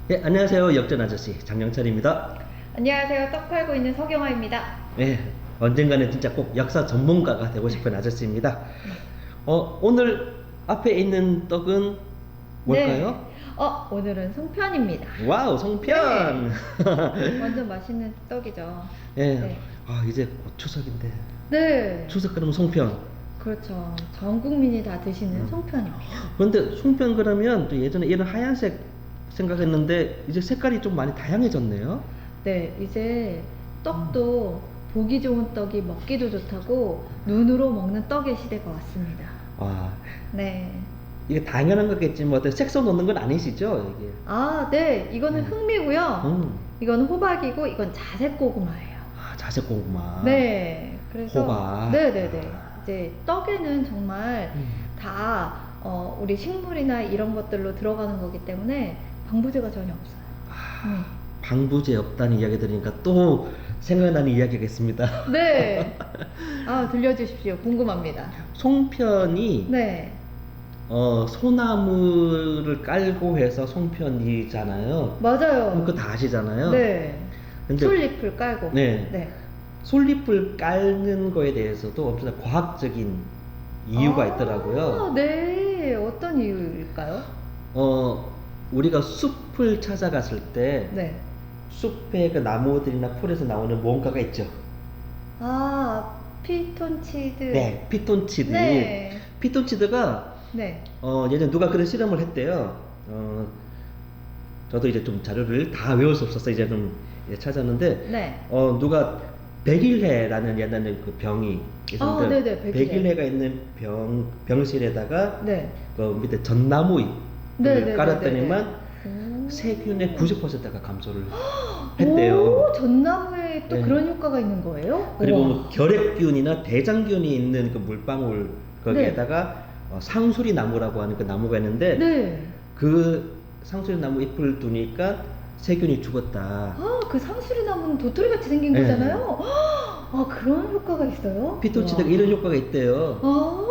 네, 안녕하세요. 역전 아저씨 장영철입니다. 안녕하세요. 떡 팔고 있는 서경화입니다. 네, 언젠가는 진짜 꼭 역사 전문가가 되고 싶은 아저씨입니다. 오늘 앞에 있는 떡은 뭘까요? 네. 오늘은 송편입니다. 와우, 송편! 완전 맛있는 떡이죠. 네. 네. 이제 곧 추석인데. 네. 추석 그러면 송편. 그렇죠. 전 국민이 다 드시는 송편입니다. 그런데 송편 그러면 또 예전에 이런 하얀색 생각했는데 이제 색깔이 좀 많이 다양해졌네요. 네. 이제 떡도 보기 좋은 떡이 먹기도 좋다고 눈으로 먹는 떡의 시대가 왔습니다. 와, 네. 이게 당연한 거겠지만 어떤 색소 넣는 건 아니시죠? 이게. 네. 이거는 흑미고요. 음. 이건 호박이고 이건 자색 고구마예요. 자색 고구마. 네, 그래서 호박. 네네네. 이제 떡에는 정말 음. 다 우리 식물이나 이런 것들로 들어가는 거기 때문에 방부제가 전혀 없어요. 방부제 없다는 이야기 들으니까 또 생각나는 이야기겠습니다. 네. 들려주십시오. 궁금합니다. 송편이 네. 소나무를 깔고 해서 송편이잖아요. 맞아요. 그거 다 아시잖아요. 네. 근데 솔잎을 깔고. 네. 네. 솔잎을 깔는 거에 대해서도 엄청난 과학적인 이유가 있더라고요. 네. 어떤 이유일까요? 우리가 숲을 찾아갔을 때 네. 숲에 그 나무들이나 풀에서 나오는 뭔가가 있죠. 피톤치드. 네, 피톤치드. 네. 피톤치드가 네. 예전에 누가 그런 실험을 했대요. 저도 이제 좀 자료를 다 외울 수 없어서 이제 좀 찾았는데, 네. 누가 백일해라는 옛날에 그 병이 있었는데, 네네, 백일해. 백일해가 있는 병실에다가 네. 그 밑에 전나무 잎을 네네네네네. 깔았더니만 오. 세균의 90%가 감소를 했대요. 전나무에 또 네. 그런 효과가 있는 거예요? 그리고 우와. 뭐 결핵균이나 대장균이 있는 그 물방울 거기에다가 상수리 나무라고 하는 그 나무가 있는데 네. 그 상수리 나무 잎을 두니까 세균이 죽었다. 그 상수리 나무는 도토리 같이 생긴 네. 거잖아요. 그런 효과가 있어요? 피톤치드가 우와. 이런 효과가 있대요.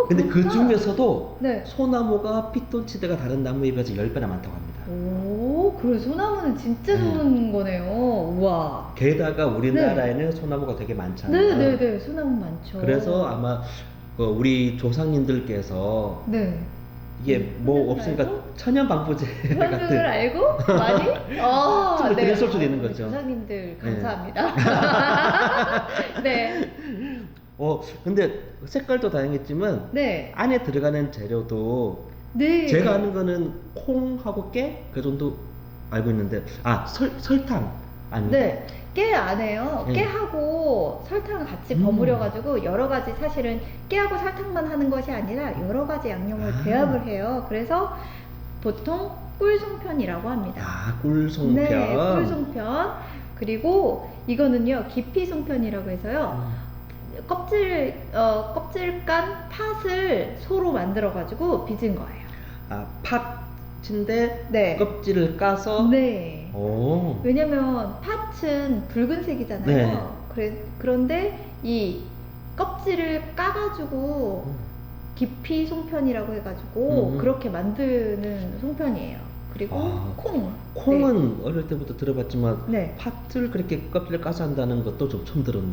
근데 그 그렇구나. 중에서도 네. 소나무가 피톤치드가 다른 나무에 비해서 10배나 많다고 합니다. 그래 소나무는 진짜 좋은 거네요. 우와. 게다가 우리나라에는 소나무가 되게 많잖아요. 네네네. 소나무 많죠. 그래서 아마 우리 조상님들께서 네. 이게 뭐 그걸 없으니까 알고? 천연 방부제 그걸 같은 알고? 많이? 좀 그랬을 수도 있는 거죠. 조상님들 감사합니다. 네. 근데 색깔도 다양했지만 네. 안에 들어가는 재료도 네. 제가 아는 거는 콩하고 깨 그 정도 알고 있는데 설탕 아닌가? 네. 깨 안에요. 네. 깨하고 설탕을 같이 버무려가지고 여러 가지 사실은 깨하고 설탕만 하는 것이 아니라 여러 가지 양념을 배합을 해요. 그래서 보통 꿀송편이라고 합니다. 꿀송편. 네, 꿀송편. 그리고 이거는요 기피송편이라고 해서요. 껍질 깐 팥을 소로 만들어가지고 빚은 거예요. 팥인데 네. 껍질을 까서. 네. 오. 왜냐면 팥은 붉은색이잖아요. 그런데 이 껍질을 까가지고 깊이 송편이라고 해가지고 그렇게 만드는 송편이에요. 그리고 콩은 어릴 때부터 들어봤지만 네. 팥을 그렇게 껍질을 까서 한다는 것도 좀 처음 들었네요.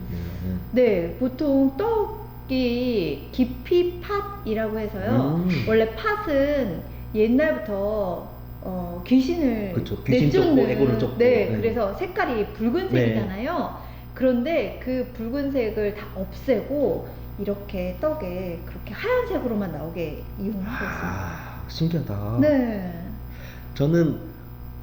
네, 보통 떡이 깊이 팥이라고 해서요. 원래 팥은 옛날부터 귀신을 그쵸, 귀신 쫓고 애고를 쫓고. 네, 네. 그래서 색깔이 붉은색이잖아요. 그런데 그 붉은색을 다 없애고 이렇게 떡에 그렇게 하얀색으로만 나오게 이용하고 있습니다. 신기하다. 네. 저는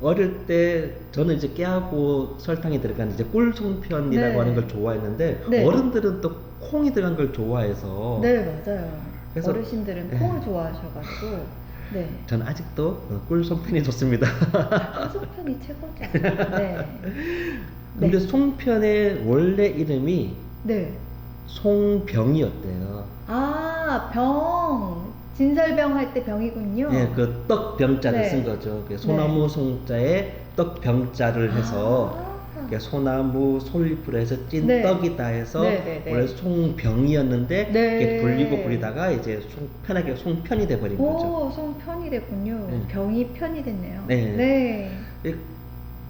어릴 때 저는 이제 깨하고 설탕이 들어간 이제 꿀송편이라고 네. 하는 걸 좋아했는데 네. 어른들은 또 콩이 들어간 걸 좋아해서 네, 맞아요. 그래서- 어르신들은 네. 콩을 좋아하셔가지고 네. 저는 아직도 꿀송편이 좋습니다. 꿀송편이 최고죠. 네. 근데 송편의 원래 이름이 네. 송병이었대요. 진설병 할 때 병이군요. 예, 그 떡병자를 네. 쓴 거죠. 소나무 송자에 떡병자를 해서 소나무 솔잎으로 해서 찐 네. 떡이다 해서 네. 원래 송병이었는데 네. 이게 불리고 불리다가 이제 편하게 송편이 돼버린 거죠. 송편이 됐군요. 네. 병이 편이 됐네요. 네. 네.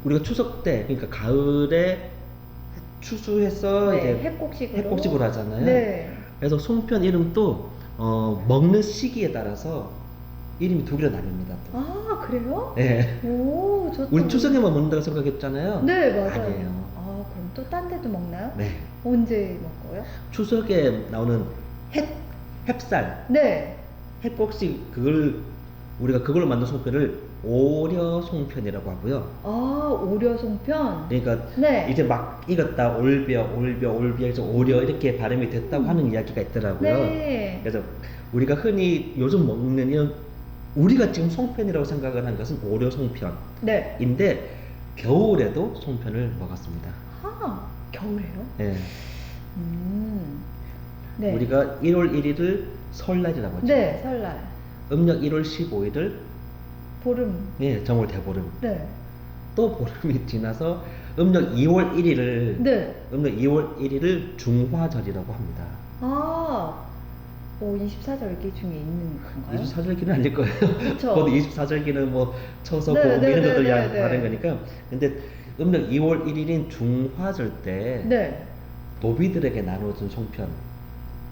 우리가 추석 때 그러니까 가을에 추수해서 네, 이제 해곡식으로 하잖아요. 네. 그래서 송편 이름도 먹는 시기에 따라서 이름이 두 개로 나뉩니다. 또. 아, 그래요? 네. 오, 좋다. 우리 추석에만 먹는다고 생각했잖아요. 네, 맞아요. 아니에요. 아, 그럼 또 딴 데도 먹나요? 네. 언제 먹어요? 추석에 나오는 햅쌀, 네. 햇곡식 우리가 그걸로 만든 송편을 오려 송편이라고 하고요. 아, 오려 송편. 그러니까 네. 이제 막 익었다 올벼 해서 오려 이렇게 발음이 됐다고 하는 이야기가 있더라고요. 네. 그래서 우리가 흔히 요즘 먹는 이런 우리가 지금 송편이라고 생각을 한 것은 오려 송편인데 네. 겨울에도 송편을 먹었습니다. 아, 겨울에요? 예. 네. 우리가 1월 1일을 설날이라고 하죠. 네, 설날. 음력 1월 15일을 보름. 예, 정월 대보름. 네. 또 보름이 지나서 음력 2월 1일을 네. 음력 2월 1일을 중화절이라고 합니다. 아, 24절기 중에 있는 건가요? 24절기는 아닐 거예요. 그쵸. 그것도 24절기는 뭐 쳐서 네, 고 네, 이런 네, 것들 네, 네. 다른 거니까. 근데 음력 2월 1일인 중화절 때 네. 노비들에게 나눠준 송편.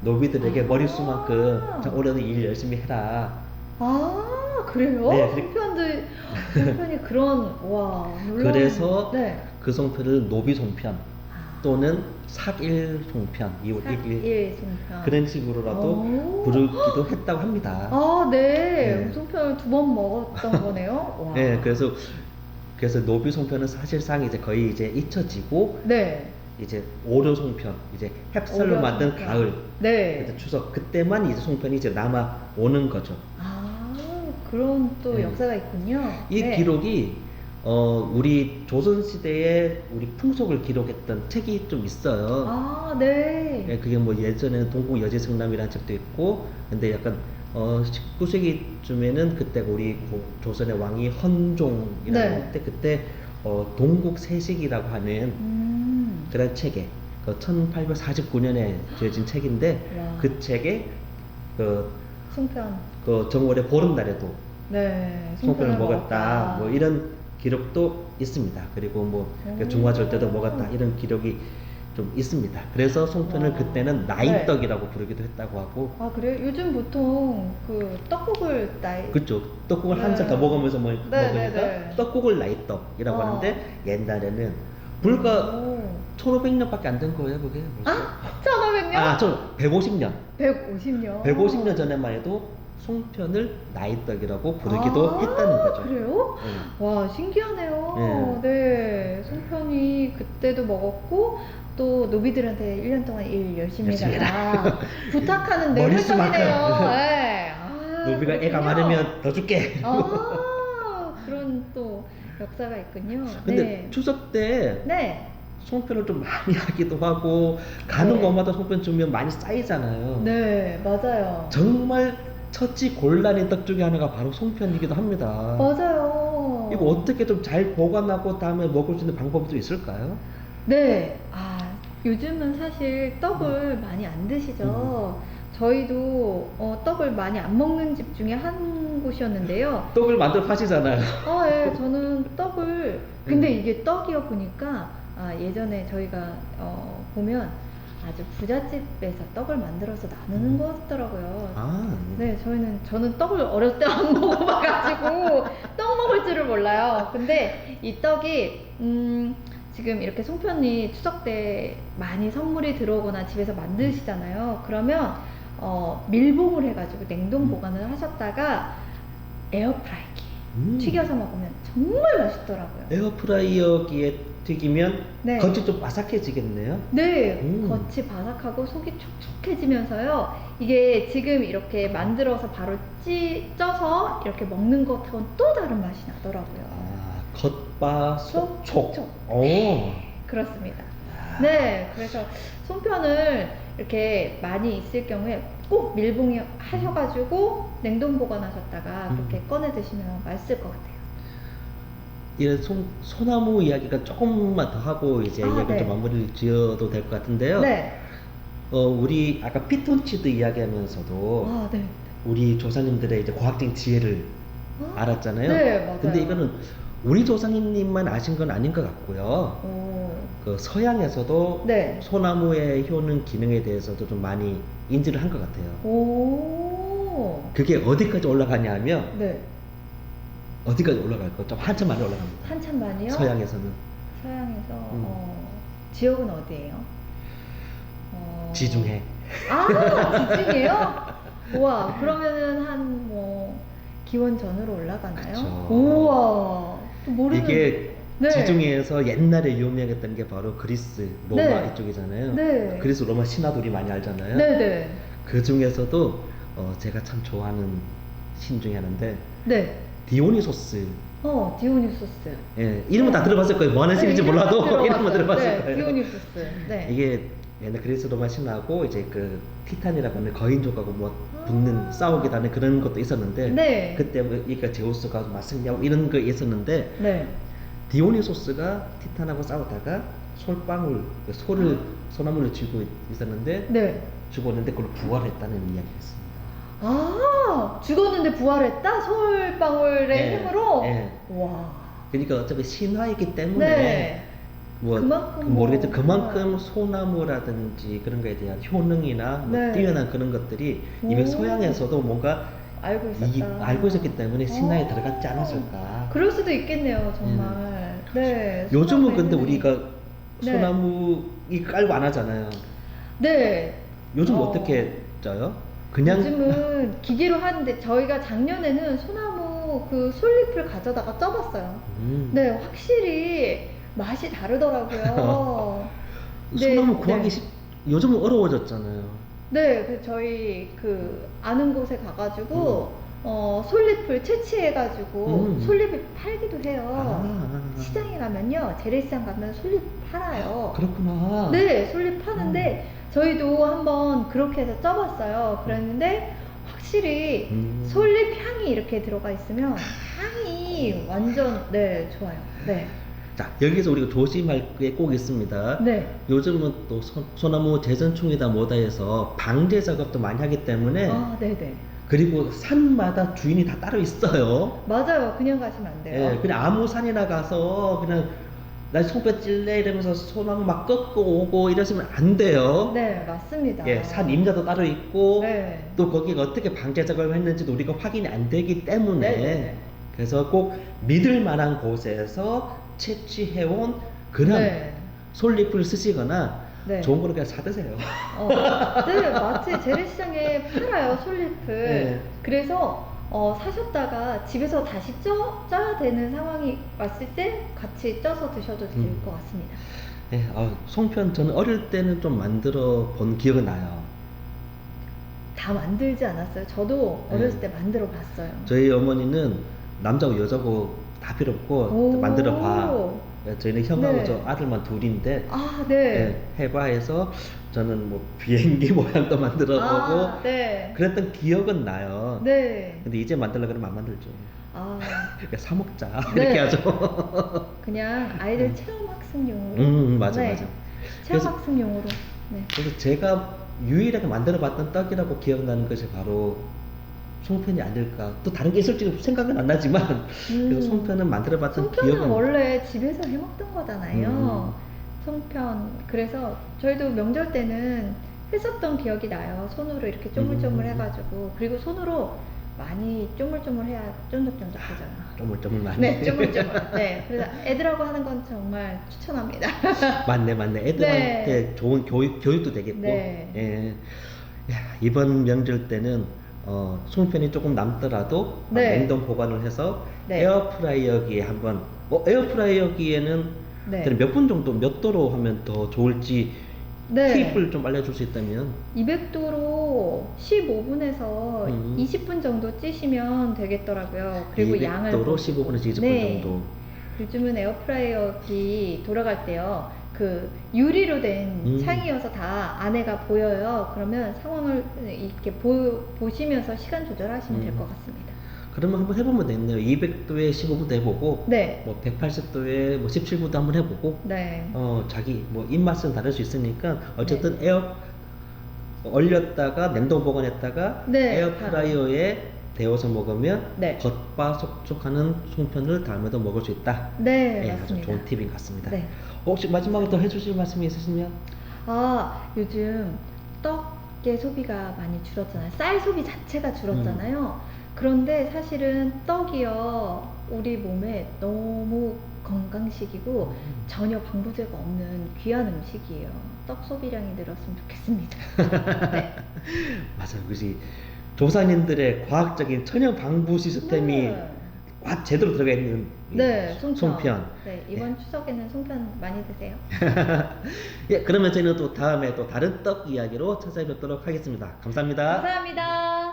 노비들에게 아. 머릿수만큼 자, 올해도 일 열심히 해라. 아, 그래요? 네, 송편이 그런, 와, 놀라운. 그래서 네. 그 송편을 노비 송편 아, 또는 삭일 송편 2월 1일 삭일 송편. 그런 식으로라도 오. 부르기도 했다고 합니다. 아, 네. 네. 송편을 2번 먹었던 거네요. 와. 네, 그래서 노비 송편은 사실상 이제 거의 이제 잊혀지고 네. 이제 오려 송편 이제 햅쌀로 오려 만든 송편. 가을 네. 그때 추석 그때만 이제 송편이 이제 남아 오는 거죠. 아, 그런 또 네. 역사가 있군요. 이 네. 기록이 우리 조선 시대의 우리 풍속을 기록했던 책이 좀 있어요. 아, 네. 예, 그게 뭐 예전에는 동국 여제승남이라는 책도 있고, 근데 약간 19세기쯤에는 그때 우리 조선의 왕이 헌종이라고 네. 할 때 그때 동국 세식이라고 하는 그런 책에 1849년에 지어진 책인데 와. 그 책에 송편. 그 정월의 보름날에도 네. 송편을 먹었다 뭐 이런 기록도 있습니다. 그리고 뭐 중화절 때도 먹었다 이런 기록이 좀 있습니다. 그래서 송편을 와. 그때는 나이떡이라고 부르기도 했다고 하고 아, 그래요? 요즘 보통 그 떡국을 그쵸. 떡국을 네. 한 살 더 먹으면서 네, 먹으니까 네, 네. 떡국을 나이떡이라고 어. 하는데 옛날에는 불과 오. 1500년밖에 안 된 거예요 그게 벌써. 아, 1500년? 아, 150년. 150년. 150년 전에만 해도 송편을 나이떡이라고 부르기도 아, 했다는 거죠. 그래요? 네. 와, 신기하네요. 네. 송편이 그때도 먹었고, 또 노비들한테 1년 동안 일 열심히 열심히 해라. 부탁하는 머릿수만큼. 내용이네요. 네. 아, 노비가 애가 그렇군요. 많으면 더 줄게. 아, 그런 또 역사가 있군요. 근데 네. 추석 때 네. 송편을 좀 많이 하기도 하고 가는 네. 곳마다 송편 주면 많이 쌓이잖아요. 네, 맞아요. 정말 처치 곤란의 떡 중에 하나가 바로 송편이기도 합니다. 맞아요. 이거 어떻게 좀 잘 보관하고 다음에 먹을 수 있는 방법이 좀 있을까요? 네. 아, 요즘은 사실 떡을 많이 안 드시죠. 저희도 떡을 많이 안 먹는 집 중에 한 곳이었는데요. 떡을 만들어 파시잖아요. 예, 저는 떡을, 근데 이게 떡이어 보니까, 예전에 저희가, 보면 아주 부잣집에서 떡을 만들어서 나누는 거더라고요. 아, 네, 저는 떡을 어렸을 때 안 먹어봐가지고, 떡 먹을 줄을 몰라요. 근데 이 떡이, 지금 이렇게 송편이 추석 때 많이 선물이 들어오거나 집에서 만드시잖아요. 그러면, 밀봉을 해가지고 냉동 보관을 하셨다가 에어프라이기 튀겨서 먹으면 정말 맛있더라고요. 에어프라이어기에 튀기면 네. 겉이 좀 바삭해지겠네요. 네, 음. 겉이 바삭하고 속이 촉촉해지면서요. 이게 지금 이렇게 만들어서 바로 쪄서 이렇게 먹는 것하고는 또 다른 맛이 나더라고요. 아, 겉바속 촉. 촉. 오. 그렇습니다. 네, 그래서 송편을 이렇게 많이 있을 경우에 꼭 밀봉 하셔가지고 냉동 보관하셨다가 그렇게 꺼내 드시면 맛있을 것 같아요. 이런 소나무 이야기가 조금만 더 하고 이제 이야기를 네. 좀 마무리를 지어도 될 것 같은데요. 네. 우리 아까 피톤치드 이야기하면서도 네. 우리 조사님들의 이제 과학적인 지혜를 알았잖아요. 네, 맞아요. 근데 이거는 우리 조상님만 아신 건 아닌 것 같고요. 오. 그 서양에서도 네. 소나무의 효능 기능에 대해서도 좀 많이 인지를 한 것 같아요. 오. 그게 어디까지 올라가냐면 네. 어디까지 올라갈 거? 좀 한참 많이 올라갑니다. 한참 많이요? 서양에서는 서양에서 지역은 어디예요? 지중해. 아, 지중해요? 우와, 그러면은 한 뭐 기원 전으로 올라가나요? 그쵸. 우와, 또 모르는. 이게 네. 지중해에서 옛날에 유명했던 게 바로 그리스, 로마 네. 이쪽이잖아요. 네. 그리스, 로마 신화도 우리 많이 알잖아요. 네네. 그 중에서도 제가 참 좋아하는 신 중에 하나인데 네. 디오니소스. 디오니소스. 예, 이름은 다 들어봤을 거예요. 뭐 하는 신인지 이름 몰라도 들어봤어요. 이름은 들어봤을 네, 거예요. 디오니소스. 네. 이게 옛날 그리스 로마 신화고 이제 그 티탄이라고 하는 거인족하고 뭐 붙는 싸우기도 하는 그런 것도 있었는데 네. 그때 뭐 그러니까 제우스가 맞섰냐고 이런 거 있었는데 네. 디오니소스가 티탄하고 싸우다가 솔방울 소를 소나무를 쥐고 있었는데 네. 죽었는데 그걸 부활했다는 이야기였습니다. 아, 죽었는데 부활했다? 솔방울의 네. 힘으로? 네. 와. 그러니까 어차피 신화이기 때문에 네. 뭐 그만큼 모르겠죠. 뭐 그만큼 소나무라든지 그런 거에 대한 효능이나 뭐 네. 뛰어난 그런 것들이 이미 오. 서양에서도 뭔가 알고 있었다. 알고 있었기 때문에 신화에 어. 들어갔지 않았을까. 그럴 수도 있겠네요, 정말. 네. 요즘은 근데 소나무 우리가 네. 소나무 이 깔고 안 하잖아요. 네. 요즘 어. 어떻게 짜요? 그냥 요즘은 기계로 하는데 저희가 작년에는 소나무 그 솔잎을 가져다가 쪄봤어요. 네, 확실히 맛이 다르더라고요. 네, 소나무 구하기 네. 요즘은 어려워졌잖아요. 네, 그 저희 그 아는 곳에 가가지고 솔잎을 채취해가지고 솔잎을 팔기도 해요. 시장에 가면요, 재래시장 가면 솔잎 팔아요. 그렇구나. 네, 솔잎 파는데 저희도 한번 그렇게 해서 쪄봤어요. 그랬는데 확실히 솔잎 향이 이렇게 들어가 있으면 향이 완전 네 좋아요. 네. 자, 여기서 우리가 조심할 게 꼭 있습니다. 네. 요즘은 또 소나무 재전충이다 뭐다 해서 방제 작업도 많이 하기 때문에 아, 네네. 그리고 산마다 주인이 다 따로 있어요. 맞아요. 그냥 가시면 안 돼요. 예, 그냥 아무 산이나 가서 그냥 나 손뼉 찔래 이러면서 소나무 막 꺾고 오고 이러시면 안 돼요. 네, 맞습니다. 예, 산 임자도 따로 있고 네. 또 거기가 어떻게 방제 작업을 했는지도 우리가 확인이 안 되기 때문에 네네네. 그래서 꼭 믿을 만한 곳에서 채취해온 그런 네. 솔잎을 쓰시거나 네. 좋은 거를 그냥 사 드세요. 네, 마트 재래시장에 팔아요, 솔잎을. 네. 그래서 사셨다가 집에서 다시 쪄야 되는 상황이 왔을 때 같이 쪄서 드셔도 될 것 같습니다. 네, 송편 저는 어릴 때는 좀 만들어 본 기억은 나요. 다 만들지 않았어요. 저도 어렸을 때 만들어 봤어요. 저희 어머니는 남자고 여자고 다 필요 없고 만들어 봐. 저희는 형하고 네. 저 아들만 둘인데 아, 네. 해봐 해서 저는 뭐 비행기 모양도 만들어 보고 아, 네. 그랬던 기억은 나요. 네. 근데 이제 만들려고 그러면 안 만들죠. 아, 그냥 사 먹자 네. 이렇게 하죠. 그냥 아이들 체험 학습용으로. 맞아 네. 맞아. 체험 그래서- 학습용으로. 네. 그래서 제가 유일하게 만들어 봤던 떡이라고 기억나는 것이 바로 송편이 아닐까. 또 다른 게 있을지 생각은 안 나지만 그래서 송편은 만들어 봤던 송편은 기억은 원래 집에서 해 먹던 거잖아요. 송편. 그래서 저희도 명절 때는 했었던 기억이 나요. 손으로 이렇게 쪼물쪼물 해가지고. 그리고 손으로 많이 쪼물쪼물해야 쫀득쫀득하잖아. 쪼물쪼물 많이. 네, 쪼물쪼물. 네, 그래서 애들하고 하는 건 정말 추천합니다. 맞네. 애들한테 네. 좋은 교육도 되겠고. 네. 예. 야, 이번 명절 때는 송편이 조금 남더라도 네. 냉동 보관을 해서 네. 에어프라이어기에 한번 에어프라이어기에는 네. 몇 분 정도 몇 도로 하면 더 좋을지 네. 팁을 좀 알려줄 수 있다면. 200도로 15분에서 20분 정도 찌시면 되겠더라고요. 그리고 양을 200도로 보시고. 15분에서 20분 네. 정도. 요즘은 에어프라이어기 돌아갈 때요. 그 유리로 된 창이어서 다 안에가 보여요. 그러면 상황을 이렇게 보시면서 시간 조절하시면 될 것 같습니다. 그러면 한번 해보면 되겠네요. 200도에 15분도 해보고, 네. 뭐 180도에 뭐 17분도 한번 해보고, 네. 자기 뭐 입맛은 다를 수 있으니까 어쨌든 얼렸다가 냉동 보관했다가 네, 에어프라이어에 데워서 먹으면 네. 겉바 속촉하는 송편을 다음에도 먹을 수 있다. 네, 아주 맞습니다. 좋은 팁인 것 같습니다. 네. 혹시 마지막으로 더 해주실 말씀이 있으시면? 요즘 떡의 소비가 많이 줄었잖아요. 쌀 소비 자체가 줄었잖아요. 그런데 사실은 떡이요, 우리 몸에 너무 건강식이고 전혀 방부제가 없는 귀한 음식이에요. 떡 소비량이 늘었으면 좋겠습니다. 네. 맞아요. 그지. 조상님들의 과학적인 천연 방부 시스템이 네. 제대로 들어가 있는 이 네, 송편. 네, 이번 추석에는 송편 많이 드세요. 예, 그러면 저희는 또 다음에 또 다른 떡 이야기로 찾아뵙도록 하겠습니다. 감사합니다. 감사합니다.